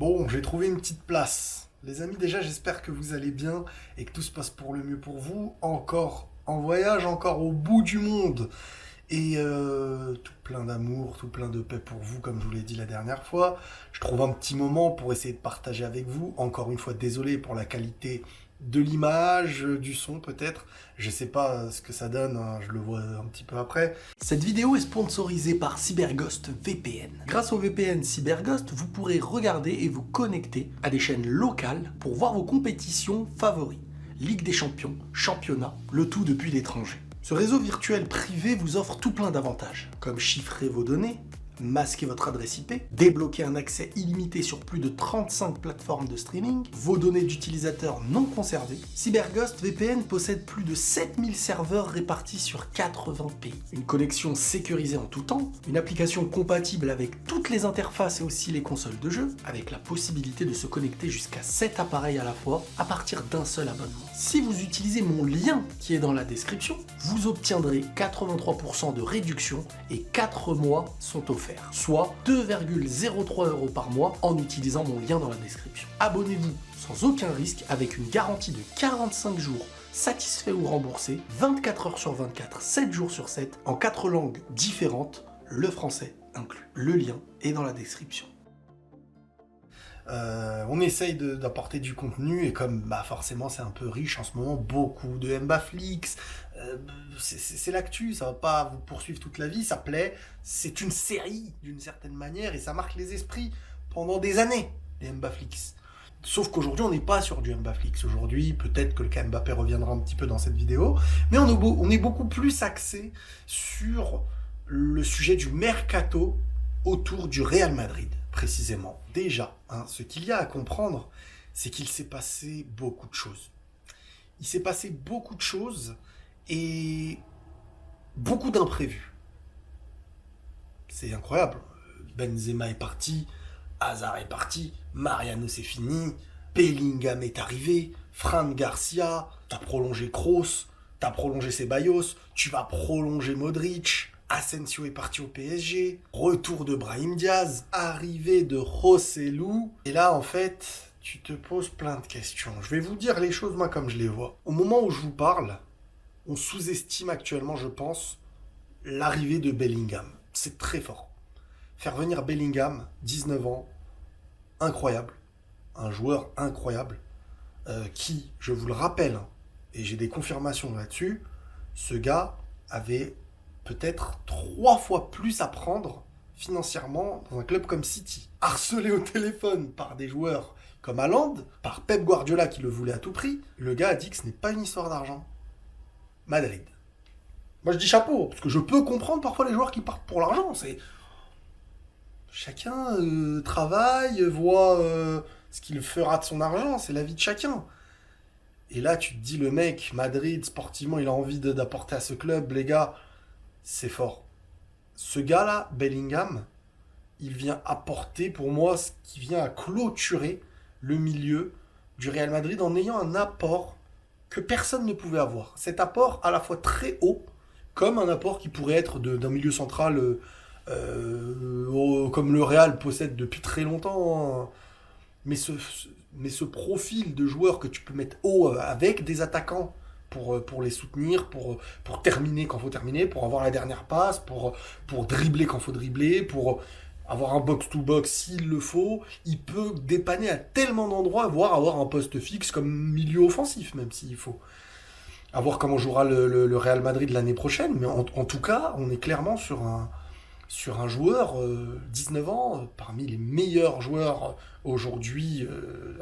Bon, j'ai trouvé une petite place. Les amis, déjà, j'espère que vous allez bien et que tout se passe pour le mieux pour vous. Encore en voyage, encore au bout du monde. Et tout plein d'amour, tout plein de paix pour vous, comme je vous l'ai dit la dernière fois. Je trouve un petit moment pour essayer de partager avec vous. Encore une fois, désolé pour la qualité de l'image, du son peut-être. Je sais pas ce que ça donne, hein, je le vois un petit peu après. Cette vidéo est sponsorisée par CyberGhost VPN. Grâce au VPN CyberGhost, vous pourrez regarder et vous connecter à des chaînes locales pour voir vos compétitions favoris. Ligue des champions, championnat, le tout depuis l'étranger. Ce réseau virtuel privé vous offre tout plein d'avantages, comme chiffrer vos données, masquer votre adresse IP, débloquer un accès illimité sur plus de 35 plateformes de streaming, vos données d'utilisateurs non conservées. CyberGhost VPN possède plus de 7000 serveurs répartis sur 80 pays. Une connexion sécurisée en tout temps, une application compatible avec toutes les interfaces et aussi les consoles de jeu, avec la possibilité de se connecter jusqu'à 7 appareils à la fois à partir d'un seul abonnement. Si vous utilisez mon lien qui est dans la description, vous obtiendrez 83% de réduction et 4 mois sont offerts, soit 2,03 € par mois en utilisant mon lien dans la description. Abonnez-vous sans aucun risque avec une garantie de 45 jours satisfait ou remboursé, 24 heures sur 24, 7 jours sur 7, en 4 langues différentes, le français inclus. Le lien est dans la description. On essaye d'apporter du contenu et comme forcément c'est un peu riche en ce moment, beaucoup de Mbaflix, c'est l'actu, ça va pas vous poursuivre toute la vie, ça plaît, c'est une série d'une certaine manière et ça marque les esprits pendant des années, les Mbaflix. Sauf qu'aujourd'hui on n'est pas sur du Mbaflix, aujourd'hui peut-être que le cas Mbappé reviendra un petit peu dans cette vidéo, mais on est beaucoup plus axé sur le sujet du mercato autour du Real Madrid. Précisément. Déjà, ce qu'il y a à comprendre, c'est qu'il s'est passé beaucoup de choses. Il s'est passé beaucoup de choses et beaucoup d'imprévus. C'est incroyable. Benzema est parti, Hazard est parti, Mariano c'est fini, Bellingham est arrivé, Fran Garcia, t'as prolongé Kroos, t'as prolongé Ceballos, tu vas prolonger Modric. Asensio est parti au PSG, retour de Brahim Diaz, arrivée de Joselu. Et là, en fait, tu te poses plein de questions. Je vais vous dire les choses, moi, comme je les vois. Au moment où je vous parle, on sous-estime actuellement, je pense, l'arrivée de Bellingham. C'est très fort. Faire venir Bellingham, 19 ans, incroyable. Un joueur incroyable, qui, je vous le rappelle, et j'ai des confirmations là-dessus, ce gars avait peut-être 3 fois plus à prendre financièrement dans un club comme City. Harcelé au téléphone par des joueurs comme Haaland, par Pep Guardiola qui le voulait à tout prix, le gars a dit que ce n'est pas une histoire d'argent. Madrid. Moi je dis chapeau, parce que je peux comprendre parfois les joueurs qui partent pour l'argent. C'est chacun travaille, voit ce qu'il fera de son argent, c'est la vie de chacun. Et là tu te dis le mec, Madrid, sportivement, il a envie d'apporter à ce club, les gars. C'est fort. Ce gars-là, Bellingham, il vient apporter pour moi ce qui vient à clôturer le milieu du Real Madrid en ayant un apport que personne ne pouvait avoir. Cet apport à la fois très haut, comme un apport qui pourrait être d'un milieu central comme le Real possède depuis très longtemps. Hein. Mais ce profil de joueur que tu peux mettre haut avec des attaquants pour les soutenir, pour terminer quand faut terminer, pour avoir la dernière passe, pour dribbler quand faut dribbler, pour avoir un box-to-box s'il le faut. Il peut dépanner à tellement d'endroits, voire avoir un poste fixe comme milieu offensif, même s'il faut. À voir comment jouera le Real Madrid l'année prochaine, mais en tout cas, on est clairement sur un joueur, 19 ans, parmi les meilleurs joueurs aujourd'hui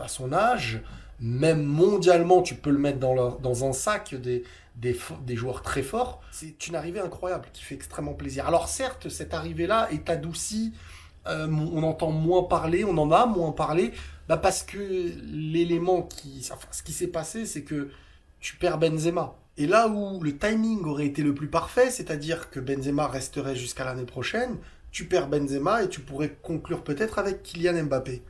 à son âge. Même mondialement, tu peux le mettre dans un sac des joueurs très forts. C'est une arrivée incroyable qui fait extrêmement plaisir. Alors certes, cette arrivée-là est adoucie, on entend moins parler, on en a moins parlé, parce que ce qui s'est passé, c'est que tu perds Benzema. Et là où le timing aurait été le plus parfait, c'est-à-dire que Benzema resterait jusqu'à l'année prochaine, tu perds Benzema et tu pourrais conclure peut-être avec Kylian Mbappé.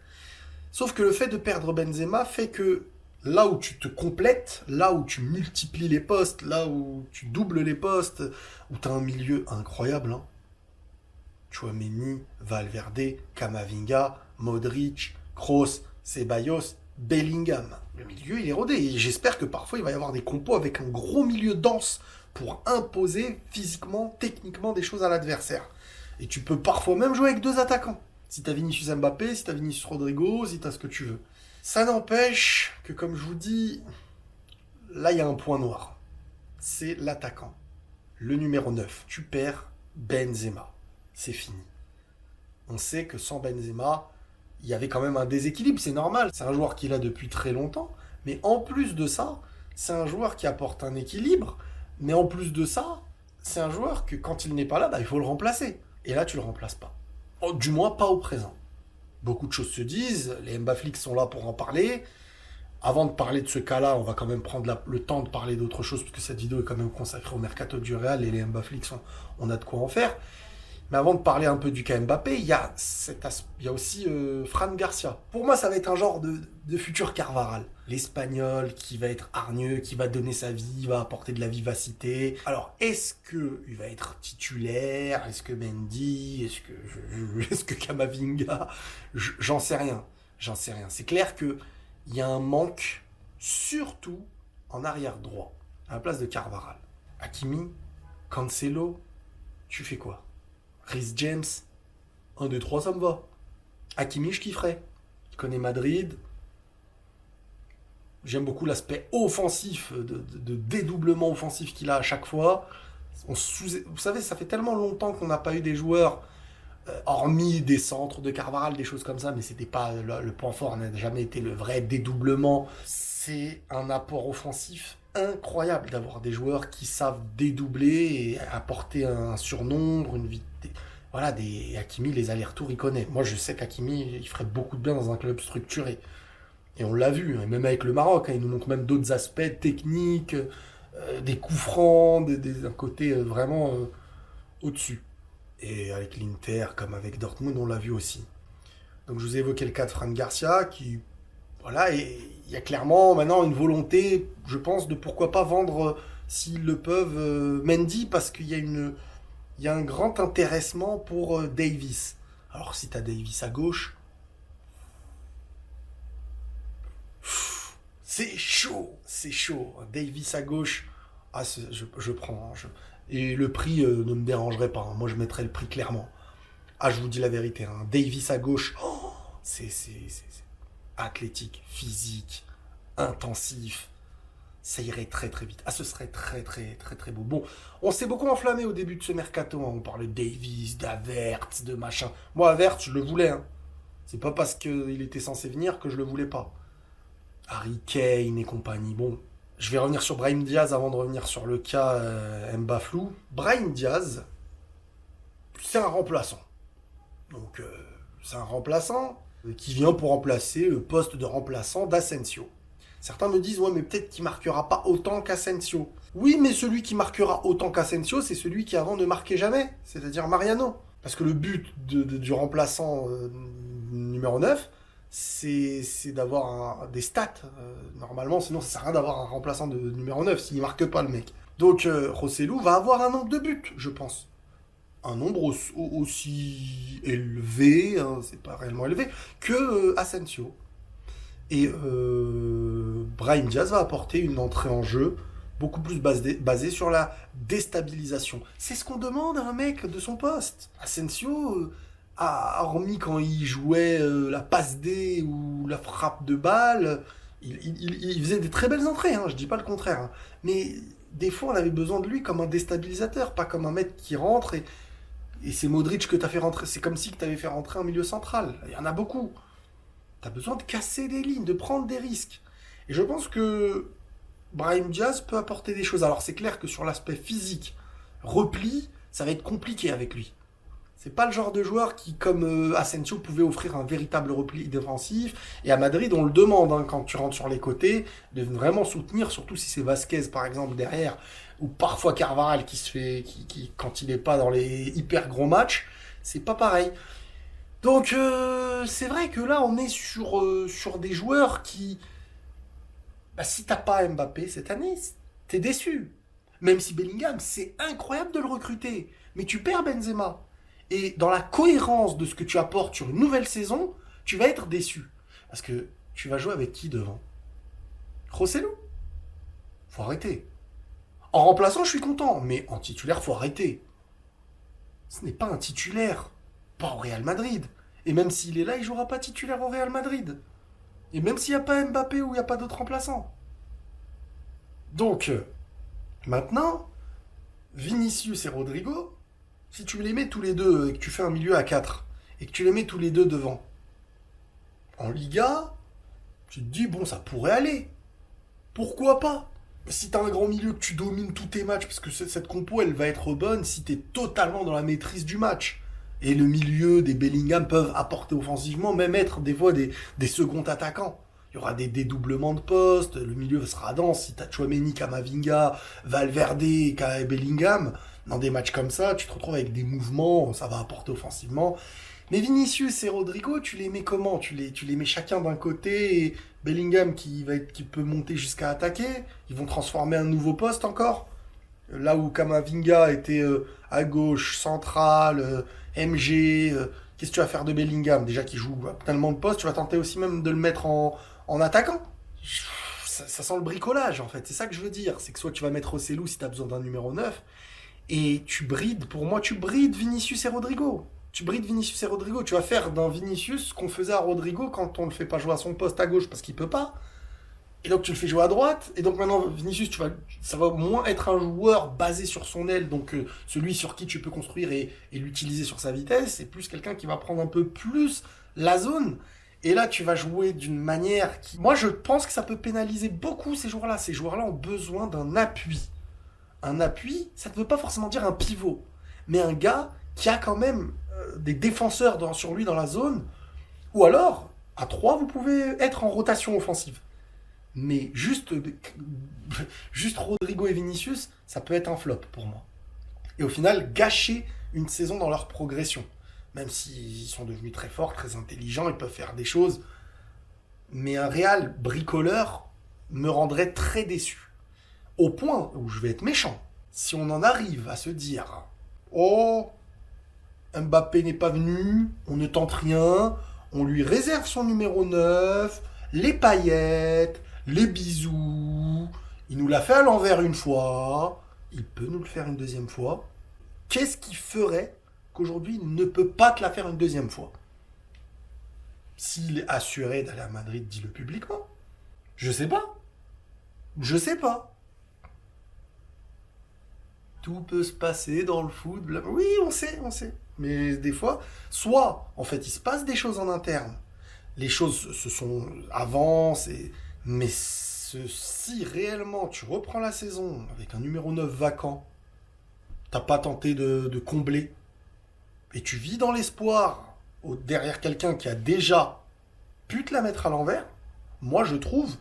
Sauf que le fait de perdre Benzema fait que là où tu te complètes, là où tu multiplies les postes, là où tu doubles les postes, où tu as un milieu incroyable, Tchouaméni, Valverde, Camavinga, Modric, Kroos, Ceballos, Bellingham. Le milieu, il est rodé. Et j'espère que parfois, il va y avoir des compos avec un gros milieu dense pour imposer physiquement, techniquement des choses à l'adversaire. Et tu peux parfois même jouer avec 2 attaquants. Si t'as Vinicius Mbappé, si t'as Vinicius Rodrigo, si t'as ce que tu veux. Ça n'empêche que, comme je vous dis, là, il y a un point noir. C'est l'attaquant. Le numéro 9. Tu perds Benzema. C'est fini. On sait que sans Benzema, il y avait quand même un déséquilibre, c'est normal. C'est un joueur qui l'a depuis très longtemps. Mais en plus de ça, c'est un joueur qui apporte un équilibre. Mais en plus de ça, c'est un joueur que quand il n'est pas là, il faut le remplacer. Et là, tu le remplaces pas. Du moins, pas au présent. Beaucoup de choses se disent. Les Mbaflix sont là pour en parler. Avant de parler de ce cas-là, on va quand même prendre le temps de parler d'autre chose, parce que cette vidéo est quand même consacrée au mercato du Real et les Mbaflix, on a de quoi en faire. Mais avant de parler un peu du cas Mbappé, il y a aussi Fran Garcia. Pour moi, ça va être un genre de futur Carvajal. L'Espagnol qui va être hargneux, qui va donner sa vie, va apporter de la vivacité. Alors, est-ce qu'il va être titulaire? Est-ce que Mendy? Est-ce que Camavinga? J'en sais rien. C'est clair qu'il y a un manque, surtout en arrière droit, à la place de Carvajal. Hakimi, Cancelo, tu fais quoi? Reece James, 1, 2, 3, ça me va. Hakimi, je kifferais. Il connaît Madrid. J'aime beaucoup l'aspect offensif, de dédoublement offensif qu'il a à chaque fois. Vous savez, ça fait tellement longtemps qu'on n'a pas eu des joueurs, hormis des centres de Carvajal, des choses comme ça, mais c'était pas le point fort, n'a jamais été le vrai dédoublement. C'est un apport offensif incroyable d'avoir des joueurs qui savent dédoubler et apporter un surnombre, une vitesse. Voilà, Hakimi, les allers-retours, il connaît. Moi, je sais qu'Hakimi, il ferait beaucoup de bien dans un club structuré. Et on l'a vu, hein, même avec le Maroc, il nous montre même d'autres aspects techniques, des coups francs, d'un côté vraiment au-dessus. Et avec l'Inter, comme avec Dortmund, on l'a vu aussi. Donc je vous ai évoqué le cas de Fran Garcia, qui, voilà, et il y a clairement maintenant une volonté, je pense, de pourquoi pas vendre, s'ils le peuvent, Mendy, parce qu'il y a un grand intéressement pour Davis. Alors si t'as Davis à gauche, c'est chaud. Davis à gauche, je prends. Et le prix ne me dérangerait pas. Moi, je mettrais le prix clairement. Ah, je vous dis la vérité. Davis à gauche, c'est athlétique, physique, intensif. Ça irait très très vite. Ah, ce serait très très très très beau. Bon, on s'est beaucoup enflammé au début de ce mercato. On parlait de Davis, d'Havertz, de machin. Moi, Havertz, je le voulais. C'est pas parce qu'il était censé venir que je le voulais pas. Harry Kane et compagnie. Bon, je vais revenir sur Brahim Diaz avant de revenir sur le cas Mbaflou. Brahim Diaz, c'est un remplaçant. Donc, c'est un remplaçant qui vient pour remplacer le poste de remplaçant d'Asensio. Certains me disent, ouais, mais peut-être qu'il marquera pas autant qu'Asensio. Oui, mais celui qui marquera autant qu'Asensio, c'est celui qui avant ne marquait jamais, c'est-à-dire Mariano. Parce que le but du remplaçant numéro 9, c'est d'avoir des stats, normalement, sinon ça sert à rien d'avoir un remplaçant de numéro 9 s'il marque pas le mec. Donc Rossellou va avoir un nombre de buts, je pense. Un nombre aussi élevé, c'est pas réellement élevé, que Asensio. Et Brahim Diaz va apporter une entrée en jeu beaucoup plus basée sur la déstabilisation. C'est ce qu'on demande à un mec de son poste. Asensio, hormis quand il jouait la passe D ou la frappe de balle, il faisait des très belles entrées, je dis pas le contraire. Mais des fois, on avait besoin de lui comme un déstabilisateur, pas comme un mec qui rentre et c'est Modric que t'as fait rentrer. C'est comme si tu avais fait rentrer un milieu central. Il y en a beaucoup. T'as besoin de casser des lignes, de prendre des risques. Et je pense que Brahim Diaz peut apporter des choses. Alors c'est clair que sur l'aspect physique, repli, ça va être compliqué avec lui. C'est pas le genre de joueur qui, comme Asensio, pouvait offrir un véritable repli défensif. Et à Madrid, on le demande, quand tu rentres sur les côtés, de vraiment soutenir, surtout si c'est Vasquez, par exemple, derrière, ou parfois Carvajal qui quand il n'est pas dans les hyper gros matchs, c'est pas pareil. Donc, c'est vrai que là, on est sur des joueurs qui... si t'as pas Mbappé cette année, t'es déçu. Même si Bellingham, c'est incroyable de le recruter. Mais tu perds Benzema. Et dans la cohérence de ce que tu apportes sur une nouvelle saison, tu vas être déçu. Parce que tu vas jouer avec qui devant? Rosselló? Faut arrêter. En remplaçant, je suis content, mais en titulaire, faut arrêter. Ce n'est pas un titulaire, pas au Real Madrid. Et même s'il est là, il jouera pas titulaire au Real Madrid. Et même s'il n'y a pas Mbappé ou il n'y a pas d'autres remplaçants. Donc, maintenant, Vinicius et Rodrigo, si tu les mets tous les deux et que tu fais un milieu à 4 et que tu les mets tous les deux devant, en Liga, tu te dis, bon, ça pourrait aller. Pourquoi pas? Si t'as un grand milieu que tu domines tous tes matchs, parce que cette compo, elle va être bonne si t'es totalement dans la maîtrise du match. Et le milieu des Bellingham peuvent apporter offensivement, même être des fois des seconds attaquants. Il y aura des dédoublements de postes, le milieu sera dense. Si t'as Tchouaméni, Kamavinga, Valverde, Bellingham, dans des matchs comme ça, tu te retrouves avec des mouvements, ça va apporter offensivement. Mais Vinicius et Rodrigo, tu les mets comment? Tu les mets chacun d'un côté et Bellingham qui peut monter jusqu'à attaquer. Ils vont transformer un nouveau poste encore. Là où Kamavinga était à gauche, central, MG. Qu'est-ce que tu vas faire de Bellingham? Déjà qu'il joue tellement de postes, tu vas tenter aussi même de le mettre en attaquant. Ça sent le bricolage en fait. C'est ça que je veux dire. C'est que soit tu vas mettre Rosselló si tu as besoin d'un numéro 9. Et pour moi, tu brides Vinicius et Rodrigo. Tu brides Vinicius et Rodrigo. Tu vas faire d'un Vinicius ce qu'on faisait à Rodrigo quand on ne le fait pas jouer à son poste à gauche parce qu'il peut pas. Et donc tu le fais jouer à droite. Et donc maintenant, Vinicius, ça va moins être un joueur basé sur son aile, donc celui sur qui tu peux construire et l'utiliser sur sa vitesse. C'est plus quelqu'un qui va prendre un peu plus la zone. Et là, tu vas jouer d'une manière qui... Moi, je pense que ça peut pénaliser beaucoup ces joueurs-là. Ces joueurs-là ont besoin d'un appui. Un appui, ça ne veut pas forcément dire un pivot. Mais un gars qui a quand même des défenseurs sur lui dans la zone. Ou alors, à 3, vous pouvez être en rotation offensive. Mais juste Rodrigo et Vinicius, ça peut être un flop pour moi. Et au final, gâcher une saison dans leur progression. Même s'ils sont devenus très forts, très intelligents, ils peuvent faire des choses. Mais un Real bricoleur me rendrait très déçu. Au point où je vais être méchant. Si on en arrive à se dire « Oh, Mbappé n'est pas venu, on ne tente rien, on lui réserve son numéro 9, les paillettes, les bisous, il nous l'a fait à l'envers une fois, il peut nous le faire une deuxième fois. » Qu'est-ce qui ferait qu'aujourd'hui il ne peut pas te la faire une deuxième fois? S'il est assuré d'aller à Madrid, dis-le publiquement. Je sais pas. Je sais pas. Tout peut se passer dans le foot. Oui, on sait. Mais des fois, soit, en fait, il se passe des choses en interne. Les choses se sont avancent, mais si réellement tu reprends la saison avec un numéro 9 vacant, t'as pas tenté de combler, et tu vis dans l'espoir derrière quelqu'un qui a déjà pu te la mettre à l'envers, moi je trouve,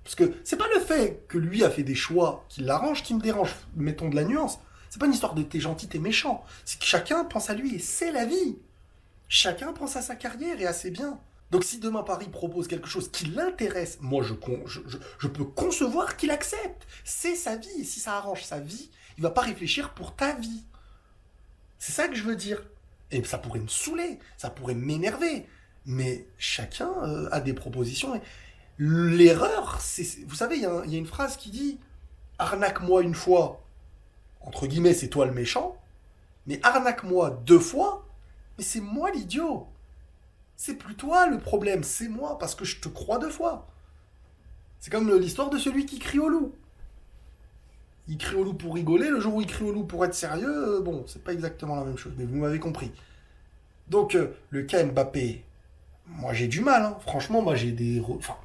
parce que c'est pas le fait que lui a fait des choix qui l'arrangent qui me dérange, mettons de la nuance. C'est pas une histoire de t'es gentil, t'es méchant. C'est que chacun pense à lui et c'est la vie. Chacun pense à sa carrière et à ses biens. Donc si demain Paris propose quelque chose qui l'intéresse, moi je peux concevoir qu'il accepte. C'est sa vie et si ça arrange sa vie, il va pas réfléchir pour ta vie. C'est ça que je veux dire. Et ça pourrait me saouler, ça pourrait m'énerver. Mais chacun a des propositions. Et l'erreur, vous savez, il y a une phrase qui dit « Arnaque-moi une fois ». Entre guillemets, c'est toi le méchant, mais arnaque-moi 2 fois, mais c'est moi l'idiot. C'est plus toi le problème, c'est moi, parce que je te crois 2 fois. C'est comme l'histoire de celui qui crie au loup. Il crie au loup pour rigoler, le jour où il crie au loup pour être sérieux, bon, c'est pas exactement la même chose, mais vous m'avez compris. Donc, le cas Mbappé, moi j'ai du mal, hein. Franchement, moi j'ai des retours.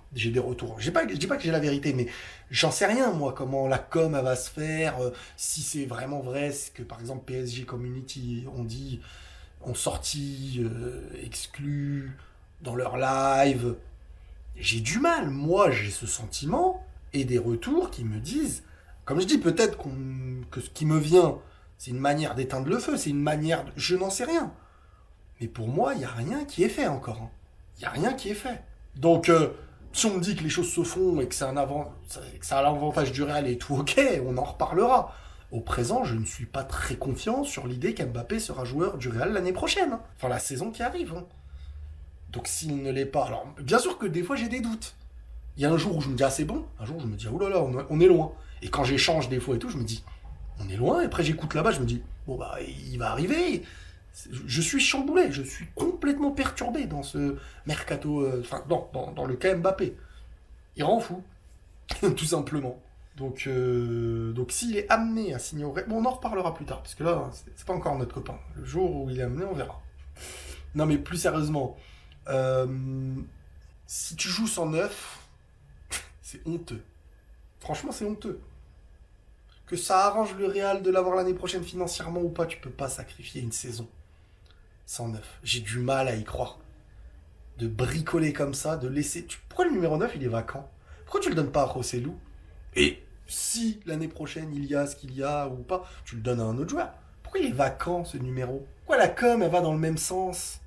Je dis pas que j'ai la vérité, mais j'en sais rien, moi, comment la com elle va se faire, si c'est vraiment vrai, c'est que par exemple PSG Community ont sorti, exclu dans leur live. J'ai du mal, moi j'ai ce sentiment et des retours qui me disent, comme je dis, peut-être que ce qui me vient, c'est une manière d'éteindre le feu, c'est une manière, je n'en sais rien. Mais pour moi, il n'y a rien qui est fait encore. Hein. Il n'y a rien qui est fait. Donc, si on me dit que les choses se font et que ça a l'avantage du Real et tout, ok, on en reparlera. Au présent, je ne suis pas très confiant sur l'idée qu'Mbappé sera joueur du Real l'année prochaine. Hein. Enfin, la saison qui arrive. Hein. Donc s'il ne l'est pas, alors bien sûr que des fois j'ai des doutes. Il y a un jour où je me dis ah c'est bon, un jour je me dis oh là là on est loin. Et quand j'échange des fois et tout, je me dis on est loin. Et après j'écoute là-bas, je me dis bon bah il va arriver. Je suis chamboulé, je suis complètement perturbé dans ce mercato, enfin dans le cas Mbappé. Il rend fou, tout simplement. Donc s'il est amené à signer au Real, bon on en reparlera plus tard parce que là c'est pas encore notre copain. Le jour où il est amené, on verra. Non mais plus sérieusement, euh, si tu joues sans neuf, c'est honteux. Franchement, c'est honteux. Que ça arrange le Real de l'avoir l'année prochaine financièrement ou pas, tu peux pas sacrifier une saison sans neuf. J'ai du mal à y croire. De bricoler comme ça, de laisser. Pourquoi le numéro 9 il est vacant? Pourquoi tu le donnes pas à Rossellou? Et si l'année prochaine il y a ce qu'il y a ou pas, tu le donnes à un autre joueur. Pourquoi il est vacant ce numéro? Pourquoi la com elle va dans le même sens?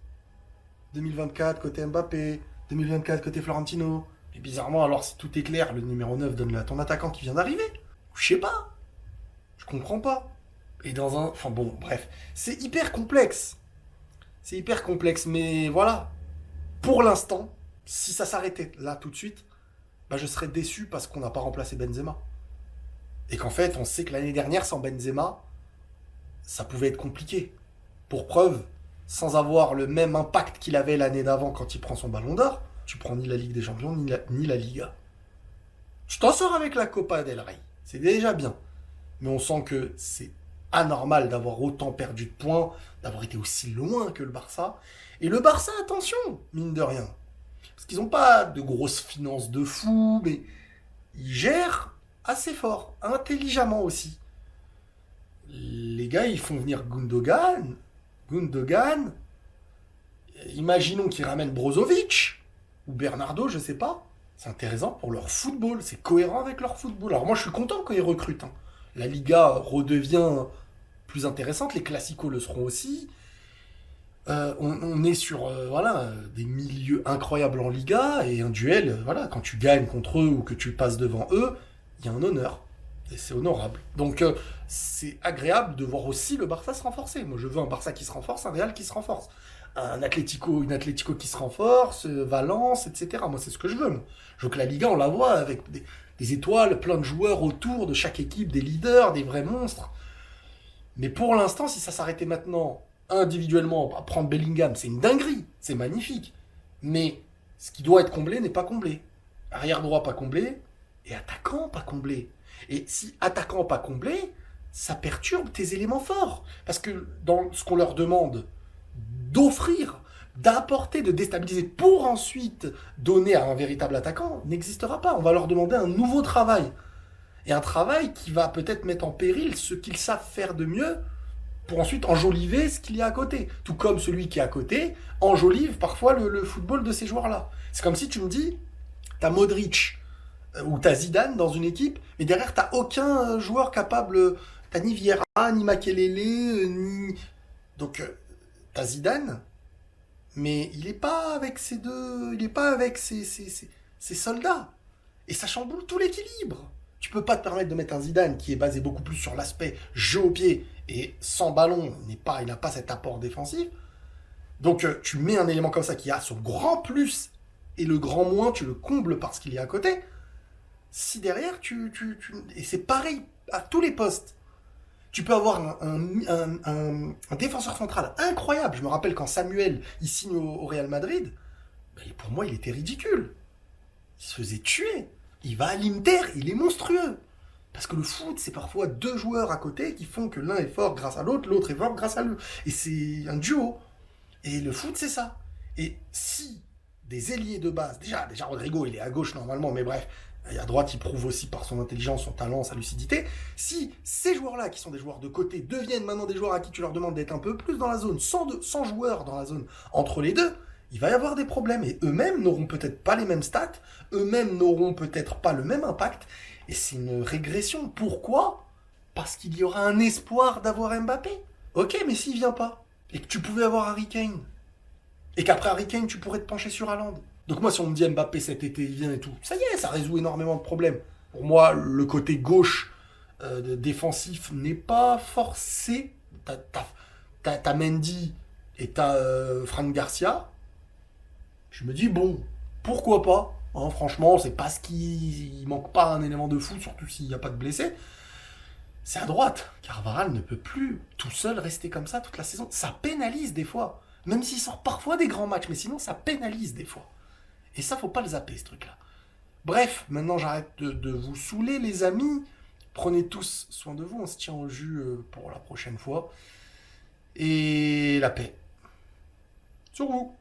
2024 côté Mbappé, 2024 côté Florentino. Et bizarrement, alors si tout est clair, le numéro 9 donne-le à ton attaquant qui vient d'arriver. Je sais pas. Je comprends pas. Et dans un. Enfin bon, bref. C'est hyper complexe. C'est hyper complexe, mais voilà. Pour l'instant, si ça s'arrêtait là tout de suite, bah je serais déçu parce qu'on n'a pas remplacé Benzema. Et qu'en fait, on sait que l'année dernière, sans Benzema, ça pouvait être compliqué. Pour preuve, sans avoir le même impact qu'il avait l'année d'avant quand il prend son ballon d'or, tu prends ni la Ligue des Champions, ni la Liga. Tu t'en sors avec la Copa del Rey. C'est déjà bien. Mais on sent que c'est anormal d'avoir autant perdu de points, d'avoir été aussi loin que le Barça. Et le Barça, attention, mine de rien. Parce qu'ils n'ont pas de grosses finances de fou, mais ils gèrent assez fort, intelligemment aussi. Les gars, ils font venir Gundogan. Gundogan. Imaginons qu'ils ramènent Brozovic ou Bernardo, je sais pas. C'est intéressant pour leur football, c'est cohérent avec leur football. Alors moi, je suis content quand ils recrutent. Hein. La Liga redevient plus intéressante, les Classicos le seront aussi. On est sur voilà, des milieux incroyables en Liga et un duel, voilà, quand tu gagnes contre eux ou que tu passes devant eux, il y a un honneur. Et c'est honorable. Donc c'est agréable de voir aussi le Barça se renforcer. Moi je veux un Barça qui se renforce, un Real qui se renforce. Une Atlético qui se renforce, Valence, etc. Moi c'est ce que je veux. Moi. Je veux que la Liga on la voit avec des étoiles, plein de joueurs autour de chaque équipe, des leaders, des vrais monstres. Mais pour l'instant, si ça s'arrêtait maintenant individuellement, à prendre Bellingham, c'est une dinguerie, c'est magnifique. Mais ce qui doit être comblé n'est pas comblé. Arrière droit pas comblé, et attaquant pas comblé. Et si attaquant pas comblé, ça perturbe tes éléments forts. Parce que dans ce qu'on leur demande d'offrir, d'apporter, de déstabiliser, pour ensuite donner à un véritable attaquant, n'existera pas. On va leur demander un nouveau travail. Et un travail qui va peut-être mettre en péril ce qu'ils savent faire de mieux pour ensuite enjoliver ce qu'il y a à côté. Tout comme celui qui est à côté enjolive parfois le football de ces joueurs-là. C'est comme si tu me dis, t'as Modric ou t'as Zidane dans une équipe, mais derrière t'as aucun joueur capable, t'as ni Vieira, ni Makelele, ni... Donc t'as Zidane, mais il est pas avec ses deux... Il est pas avec ses soldats. Et ça chamboule tout l'équilibre. Tu peux pas te permettre de mettre un Zidane qui est basé beaucoup plus sur l'aspect jeu au pied et sans ballon, il n'a pas cet apport défensif. Donc tu mets un élément comme ça qui a son grand plus et le grand moins, tu le combles par ce qu'il y a à côté. Si derrière, et c'est pareil à tous les postes. Tu peux avoir un défenseur central incroyable. Je me rappelle quand Samuel il signe au Real Madrid, ben, pour moi il était ridicule. Il se faisait tuer. Il va à l'Inter, il est monstrueux. Parce que le foot, c'est parfois deux joueurs à côté qui font que l'un est fort grâce à l'autre, l'autre est fort grâce à lui. Et c'est un duo. Et le foot, c'est ça. Et si des ailiers de base, déjà Rodrigo, il est à gauche normalement, mais bref, et à droite, il prouve aussi par son intelligence, son talent, sa lucidité. Si ces joueurs-là, qui sont des joueurs de côté, deviennent maintenant des joueurs à qui tu leur demandes d'être un peu plus dans la zone, sans joueurs dans la zone entre les deux, il va y avoir des problèmes. Et eux-mêmes n'auront peut-être pas les mêmes stats, eux-mêmes n'auront peut-être pas le même impact. Et c'est une régression. Pourquoi? Parce qu'il y aura un espoir d'avoir Mbappé. Ok, mais s'il vient pas, et que tu pouvais avoir Harry Kane, et qu'après Harry Kane, tu pourrais te pencher sur Haaland. Donc moi, si on me dit Mbappé cet été, il vient et tout, ça y est, ça résout énormément de problèmes. Pour moi, le côté gauche défensif n'est pas forcé. T'as Mendy et t'as Fran Garcia. Je me dis, bon, pourquoi pas, hein, franchement, c'est pas ce qui... Il manque pas un élément de fou, surtout s'il n'y a pas de blessés. C'est à droite. Carvajal ne peut plus tout seul rester comme ça toute la saison. Ça pénalise des fois. Même s'il sort parfois des grands matchs, mais sinon ça pénalise des fois. Et ça, faut pas le zapper, ce truc-là. Bref, maintenant j'arrête de vous saouler, les amis. Prenez tous soin de vous, on se tient au jus pour la prochaine fois. Et la paix sur vous.